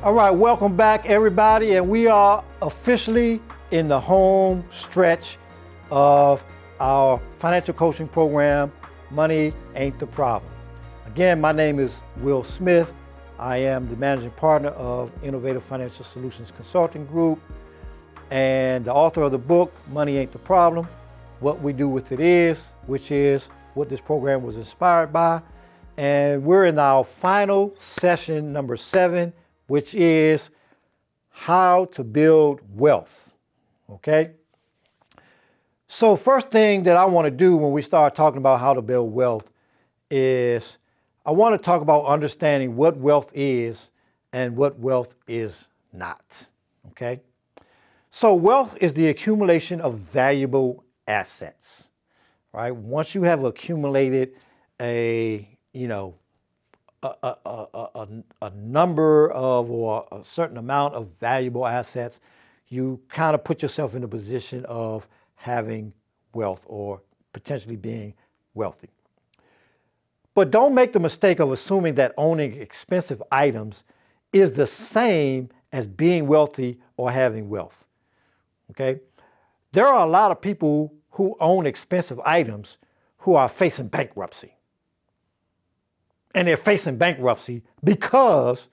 All right, welcome back, everybody, and we are officially in the home stretch of our financial coaching program, Money Ain't the Problem. Again, my name is Will Smith. I am the managing partner of Innovative Financial Solutions Consulting Group and the author of the book, Money Ain't the Problem, What We Do With It Is, which is what this program was inspired by. And we're in our final session, number 7, which is how to build wealth, okay? So first thing that I want to do when we start talking about how to build wealth is I want to talk about understanding what wealth is and what wealth is not, okay? So wealth is the accumulation of valuable assets, right? Once you have accumulated a number of or a certain amount of valuable assets, you kind of put yourself in a position of having wealth or potentially being wealthy. But don't make the mistake of assuming that owning expensive items is the same as being wealthy or having wealth, okay? There are a lot of people who own expensive items who are facing bankruptcy. And they're facing bankruptcy because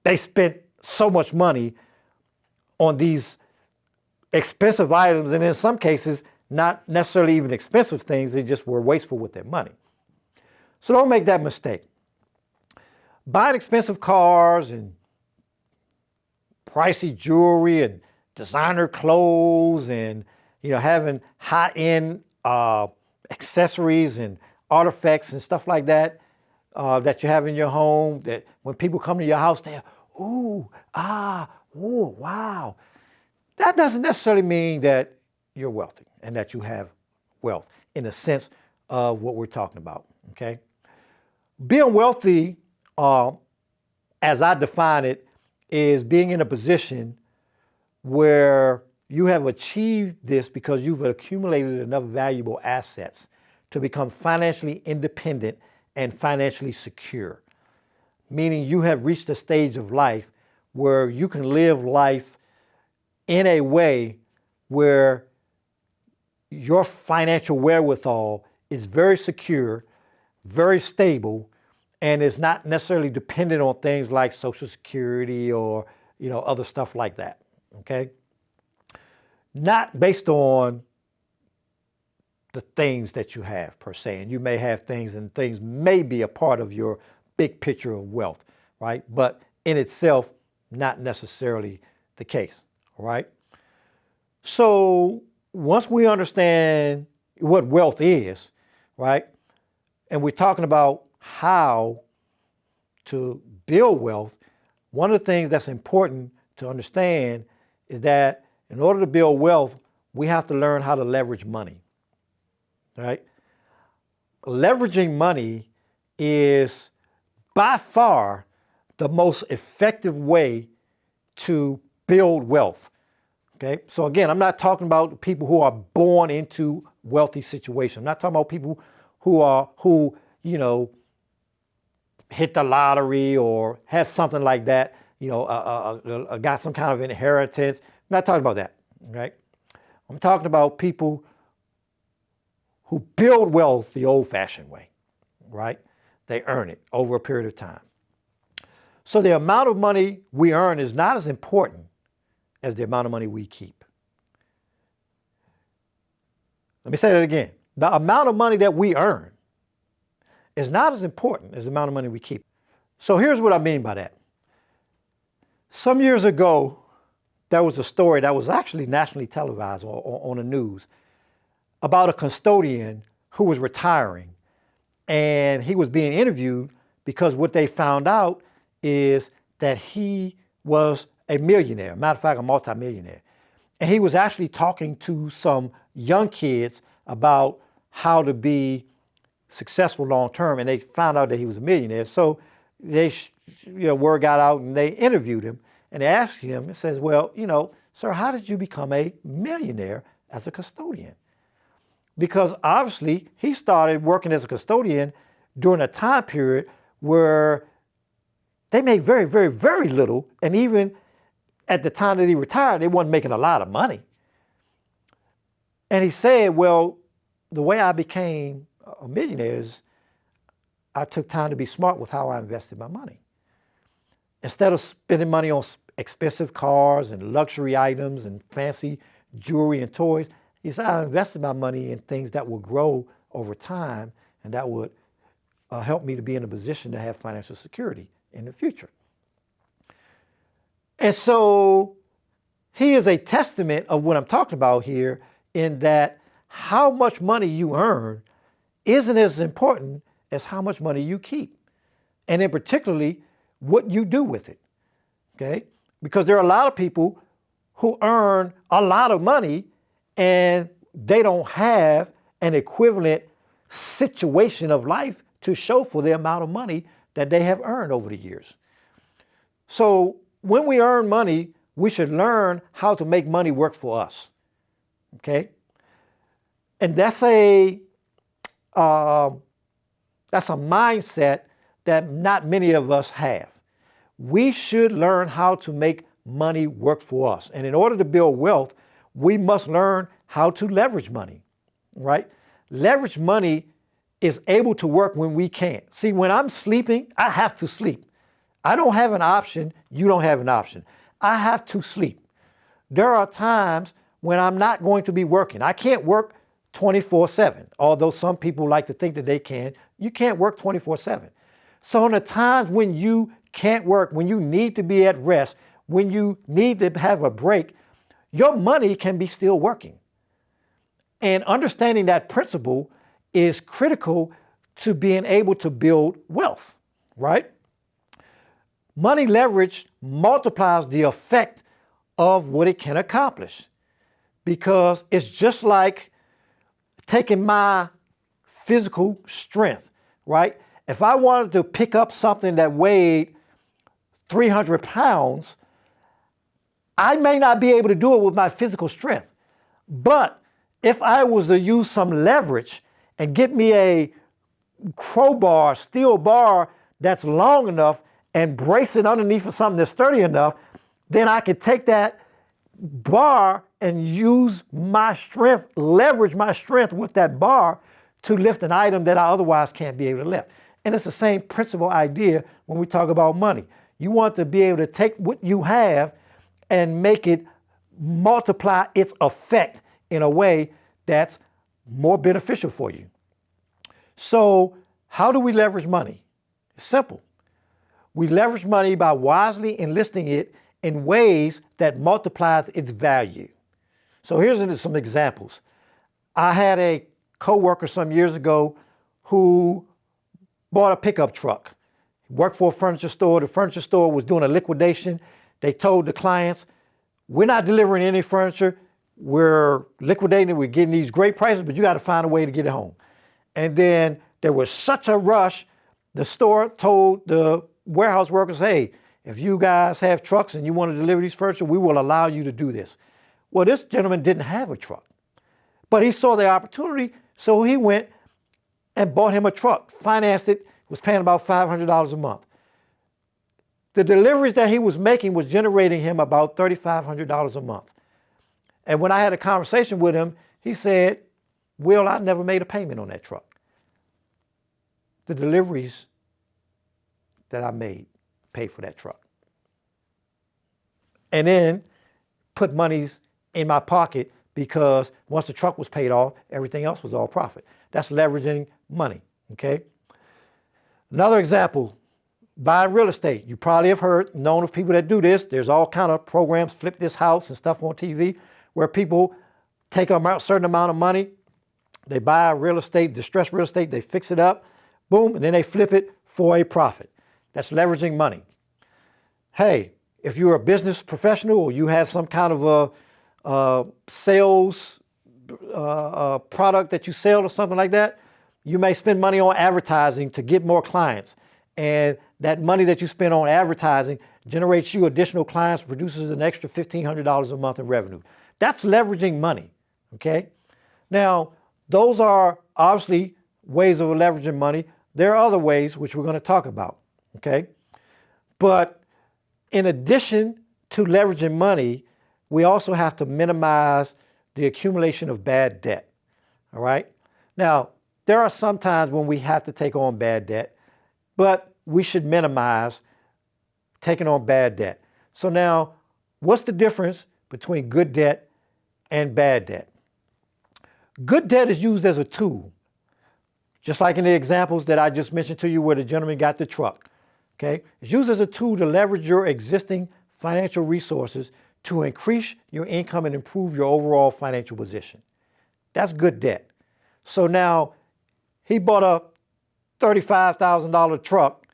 they spent so much money on these expensive items, and in some cases, not necessarily even expensive things, they just were wasteful with their money. So don't make that mistake. Buying expensive cars and pricey jewelry and designer clothes and having high-end accessories and artifacts and stuff like that, that you have in your home, that when people come to your house, they're, ooh, wow. That doesn't necessarily mean that you're wealthy and that you have wealth in the sense of what we're talking about, okay? Being wealthy, as I define it, is being in a position where you have achieved this because you've accumulated enough valuable assets to become financially independent and financially secure, meaning you have reached a stage of life where you can live life in a way where your financial wherewithal is very secure, very stable, and is not necessarily dependent on things like Social Security or other stuff like that, okay? Not based on the things that you have per se. And you may have things, and things may be a part of your big picture of wealth, right? But in itself, not necessarily the case, all right? So once we understand what wealth is, right? And we're talking about how to build wealth, one of the things that's important to understand is that in order to build wealth, we have to learn how to leverage money. Right? Leveraging money is by far the most effective way to build wealth. Okay? So again, I'm not talking about people who are born into wealthy situations. I'm not talking about people who hit the lottery or have something like that, got some kind of inheritance. I'm not talking about that, right? I'm talking about people who build wealth the old-fashioned way, right? They earn it over a period of time. So the amount of money we earn is not as important as the amount of money we keep. Let me say that again. The amount of money that we earn is not as important as the amount of money we keep. So here's what I mean by that. Some years ago, there was a story that was actually nationally televised on the news about a custodian who was retiring, and he was being interviewed because what they found out is that he was a millionaire, matter of fact, a multimillionaire. And he was actually talking to some young kids about how to be successful long-term, and they found out that he was a millionaire. So word got out and they interviewed him, and they asked him, it says, well, sir, how did you become a millionaire as a custodian? Because obviously he started working as a custodian during a time period where they made very, very, very little. And even at the time that he retired, they wasn't making a lot of money. And he said, well, the way I became a millionaire is I took time to be smart with how I invested my money. Instead of spending money on expensive cars and luxury items and fancy jewelry and toys, he said, I invested my money in things that will grow over time and that would help me to be in a position to have financial security in the future. And so he is a testament of what I'm talking about here, in that how much money you earn isn't as important as how much money you keep. And in particularly, what you do with it, okay? Because there are a lot of people who earn a lot of money and they don't have an equivalent situation of life to show for the amount of money that they have earned over the years. So when we earn money, we should learn how to make money work for us, okay? And that's a mindset that not many of us have. We should learn how to make money work for us. And in order to build wealth, we must learn how to leverage money, right? Leverage money is able to work when we can't. See, when I'm sleeping, I have to sleep. I don't have an option. You don't have an option. I have to sleep. There are times when I'm not going to be working. I can't work 24/7, although some people like to think that they can. You can't work 24/7. So in the times when you can't work, when you need to be at rest, when you need to have a break, your money can be still working. And understanding that principle is critical to being able to build wealth, right? Money leverage multiplies the effect of what it can accomplish, because it's just like taking my physical strength, right? If I wanted to pick up something that weighed 300 pounds, I may not be able to do it with my physical strength. But if I was to use some leverage and get me a crowbar, steel bar that's long enough and brace it underneath of something that's sturdy enough, then I could take that bar and use my strength, leverage my strength with that bar to lift an item that I otherwise can't be able to lift. And it's the same principle idea when we talk about money. You want to be able to take what you have and make it multiply its effect in a way that's more beneficial for you. So how do we leverage money? It's simple. We leverage money by wisely enlisting it in ways that multiplies its value. So here's some examples. I had a coworker some years ago who bought a pickup truck. He worked for a furniture store. The furniture store was doing a liquidation. They told the clients, we're not delivering any furniture. We're liquidating. We're getting these great prices, but you got to find a way to get it home. And then there was such a rush. The store told the warehouse workers, hey, if you guys have trucks and you want to deliver these furniture, we will allow you to do this. Well, this gentleman didn't have a truck, but he saw the opportunity, so he went and bought him a truck, financed it, was paying about $500 a month. The deliveries that he was making was generating him about $3,500 a month. And when I had a conversation with him, he said, Will, I never made a payment on that truck. The deliveries that I made paid for that truck. And then put monies in my pocket, because once the truck was paid off, everything else was all profit. That's leveraging money, okay? Another example, buy real estate. You probably have known of people that do this. There's all kind of programs, Flip This House and stuff on TV, where people take a certain amount of money, they buy real estate, distressed real estate, they fix it up, boom, and then they flip it for a profit. That's leveraging money. Hey, if you're a business professional or you have some kind of a sales product that you sell or something like that, you may spend money on advertising to get more clients. And that money that you spend on advertising generates you additional clients, produces an extra $1,500 a month in revenue. That's leveraging money, okay? Now, those are obviously ways of leveraging money. There are other ways which we're going to talk about, okay? But in addition to leveraging money, we also have to minimize the accumulation of bad debt. All right? Now, there are some times when we have to take on bad debt, but we should minimize taking on bad debt. So now, what's the difference between good debt and bad debt? Good debt is used as a tool, just like in the examples that I just mentioned to you where the gentleman got the truck. Okay? It's used as a tool to leverage your existing financial resources to increase your income and improve your overall financial position. That's good debt. So now he bought a $35,000 truck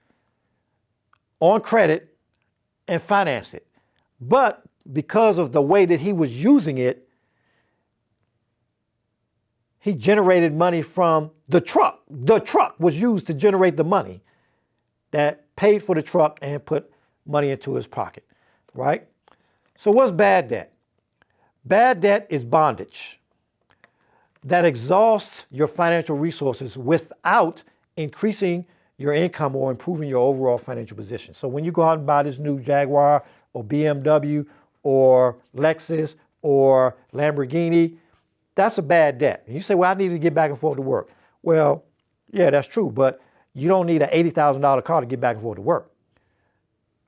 on credit and financed it. But because of the way that he was using it, he generated money from the truck. The truck was used to generate the money that paid for the truck and put money into his pocket, right? So what's bad debt? Bad debt is bondage that exhausts your financial resources without increasing your income or improving your overall financial position. So when you go out and buy this new Jaguar or BMW or Lexus or Lamborghini, that's a bad debt. And you say, well, I need to get back and forth to work. Well, yeah, that's true, but you don't need an $80,000 car to get back and forth to work.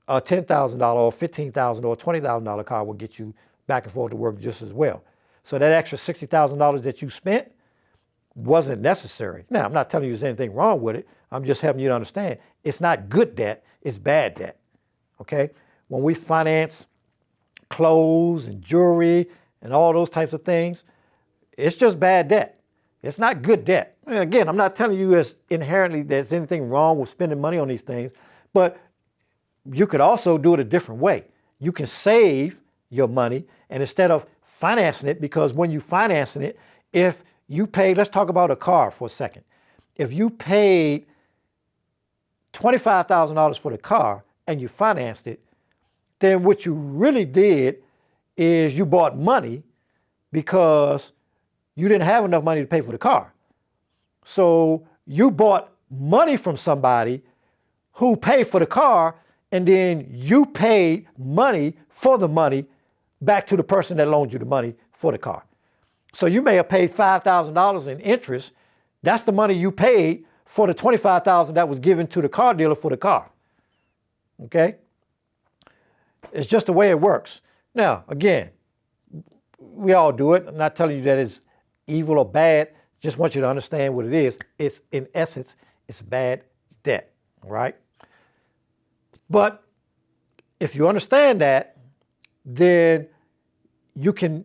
A $10,000 or $15,000 or $20,000 car will get you back and forth to work just as well. So that extra $60,000 that you spent wasn't necessary. Now, I'm not telling you there's anything wrong with it. I'm just helping you to understand it's not good debt, it's bad debt, okay? When we finance clothes and jewelry and all those types of things, it's just bad debt. It's not good debt. And again, I'm not telling you as inherently there's anything wrong with spending money on these things, but you could also do it a different way. You can save your money, and instead of financing it, because when you're financing it, if you pay, let's talk about a car for a second. If you paid $25,000 for the car and you financed it, then what you really did is you bought money because you didn't have enough money to pay for the car. So you bought money from somebody who paid for the car, and then you paid money for the money back to the person that loaned you the money for the car. So you may have paid $5,000 in interest. That's the money you paid for the $25,000 that was given to the car dealer for the car. Okay? It's just the way it works. Now, again, we all do it. I'm not telling you that it's evil or bad. Just want you to understand what it is. It's, in essence, it's bad debt, right? But if you understand that, then you can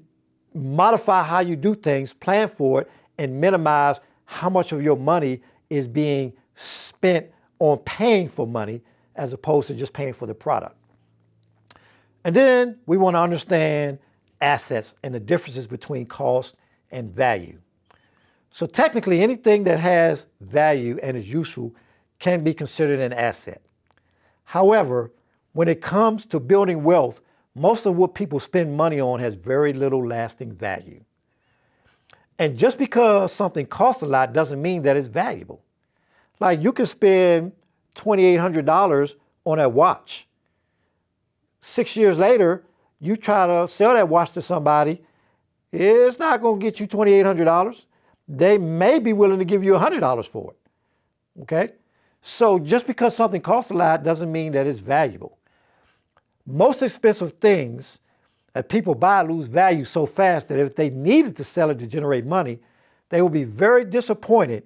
modify how you do things, plan for it, and minimize how much of your money is being spent on paying for money as opposed to just paying for the product. And then we want to understand assets and the differences between cost and value. So technically, anything that has value and is useful can be considered an asset. However, when it comes to building wealth, most of what people spend money on has very little lasting value. And just because something costs a lot doesn't mean that it's valuable. Like you can spend $2,800 on a watch. 6 years later, you try to sell that watch to somebody, it's not going to get you $2,800. They may be willing to give you $100 for it. Okay? So just because something costs a lot doesn't mean that it's valuable. Most expensive things that people buy lose value so fast that if they needed to sell it to generate money, they will be very disappointed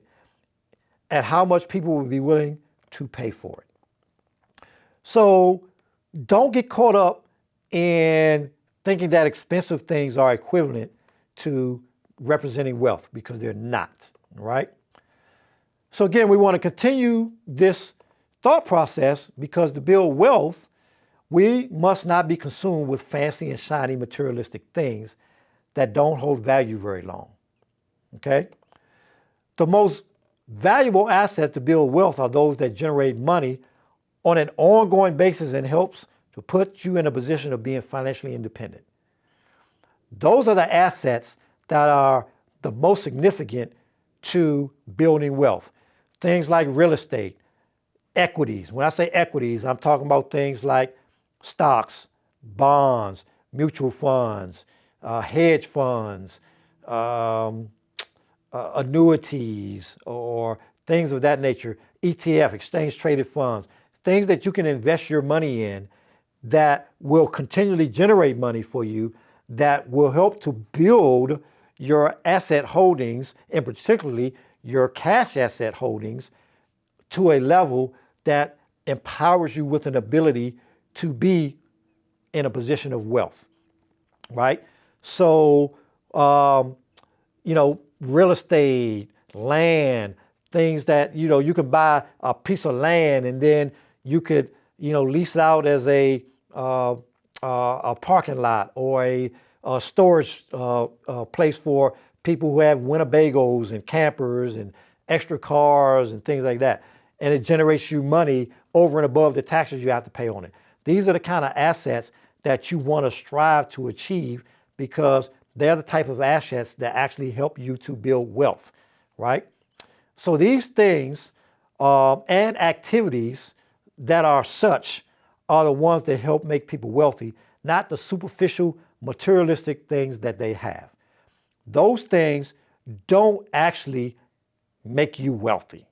at how much people will be willing to pay for it. So don't get caught up in thinking that expensive things are equivalent to representing wealth, because they're not, right? So again, we want to continue this thought process because to build wealth, we must not be consumed with fancy and shiny materialistic things that don't hold value very long, okay? The most valuable asset to build wealth are those that generate money on an ongoing basis and helps to put you in a position of being financially independent. Those are the assets that are the most significant to building wealth. Things like real estate, equities. When I say equities, I'm talking about things like stocks, bonds, mutual funds, hedge funds, annuities, or things of that nature, ETF, exchange traded funds, things that you can invest your money in that will continually generate money for you, that will help to build your asset holdings, and particularly your cash asset holdings, to a level that empowers you with an ability to be in a position of wealth, right? So, real estate, land, things that, you can buy a piece of land and then you could, lease it out as a parking lot or a storage place for people who have Winnebagos and campers and extra cars and things like that. And it generates you money over and above the taxes you have to pay on it. These are the kind of assets that you want to strive to achieve, because they're the type of assets that actually help you to build wealth, right? So these things and activities that are such are the ones that help make people wealthy, not the superficial materialistic things that they have. Those things don't actually make you wealthy.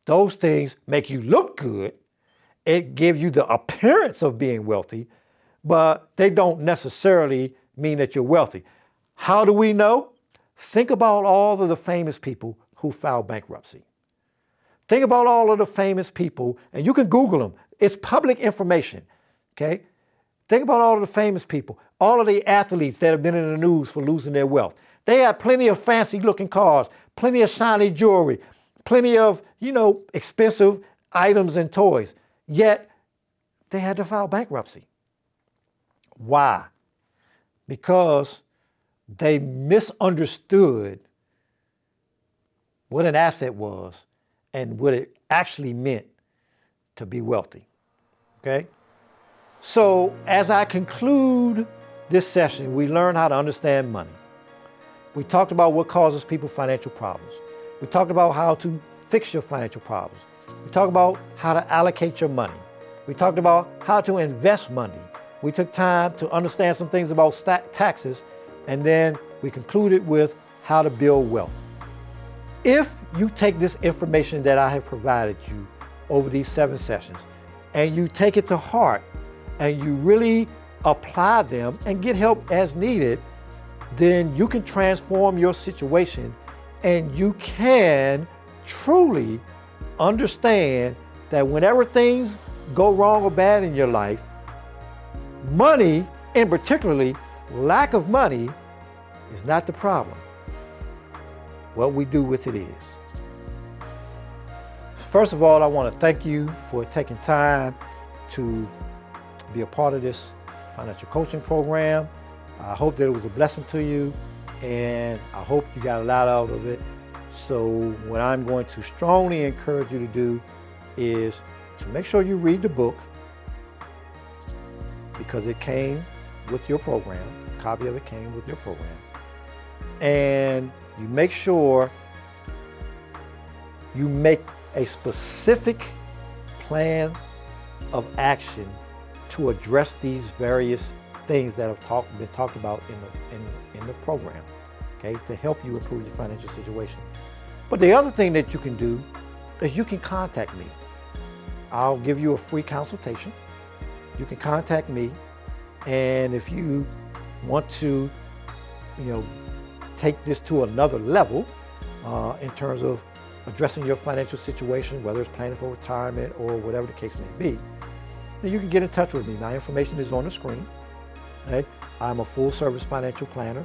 Those things make you look good. It gives you the appearance of being wealthy, but they don't necessarily mean that you're wealthy. How do we know? Think about all of the famous people who filed bankruptcy. Think about all of the famous people, and you can Google them. It's public information, okay? Think about all of the famous people, all of the athletes that have been in the news for losing their wealth. They had plenty of fancy looking cars, plenty of shiny jewelry, plenty of, expensive items and toys, yet they had to file bankruptcy. Why? Because they misunderstood what an asset was and what it actually meant to be wealthy. Okay? So as I conclude this session, we learned how to understand money. We talked about what causes people financial problems. We talked about how to fix your financial problems. We talked about how to allocate your money. We talked about how to invest money. We took time to understand some things about taxes, and then we concluded with how to build wealth. If you take this information that I have provided you over these 7 sessions and you take it to heart and you really apply them and get help as needed, then you can transform your situation and you can truly understand that whenever things go wrong or bad in your life, money, and particularly lack of money, is not the problem. What we do with it is. First of all, I want to thank you for taking time to be a part of this financial coaching program. I hope that it was a blessing to you, and I hope you got a lot out of it. So what I'm going to strongly encourage you to do is to make sure you read the book, because it came with your program. A copy of it came with your program. And you make sure you make a specific plan of action to address these various things that have been talked about in the program, okay, to help you improve your financial situation. But the other thing that you can do is you can contact me. I'll give you a free consultation. You can contact me, and if you want to, take this to another level in terms of addressing your financial situation, whether it's planning for retirement or whatever the case may be, then you can get in touch with me. My information is on the screen. Okay? I'm a full-service financial planner.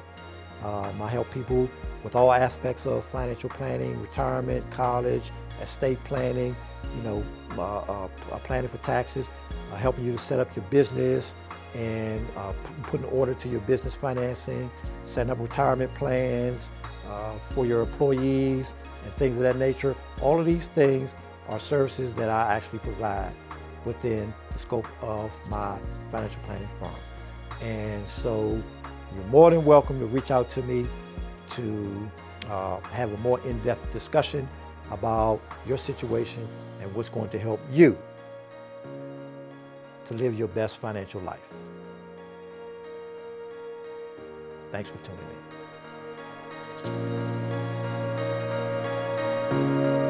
I help people with all aspects of financial planning, retirement, college, estate planning, planning for taxes, helping you to set up your business and putting order to your business financing, setting up retirement plans for your employees and things of that nature. All of these things are services that I actually provide within the scope of my financial planning firm. And so you're more than welcome to reach out to me to have a more in-depth discussion about your situation and what's going to help you to live your best financial life. Thanks for tuning in.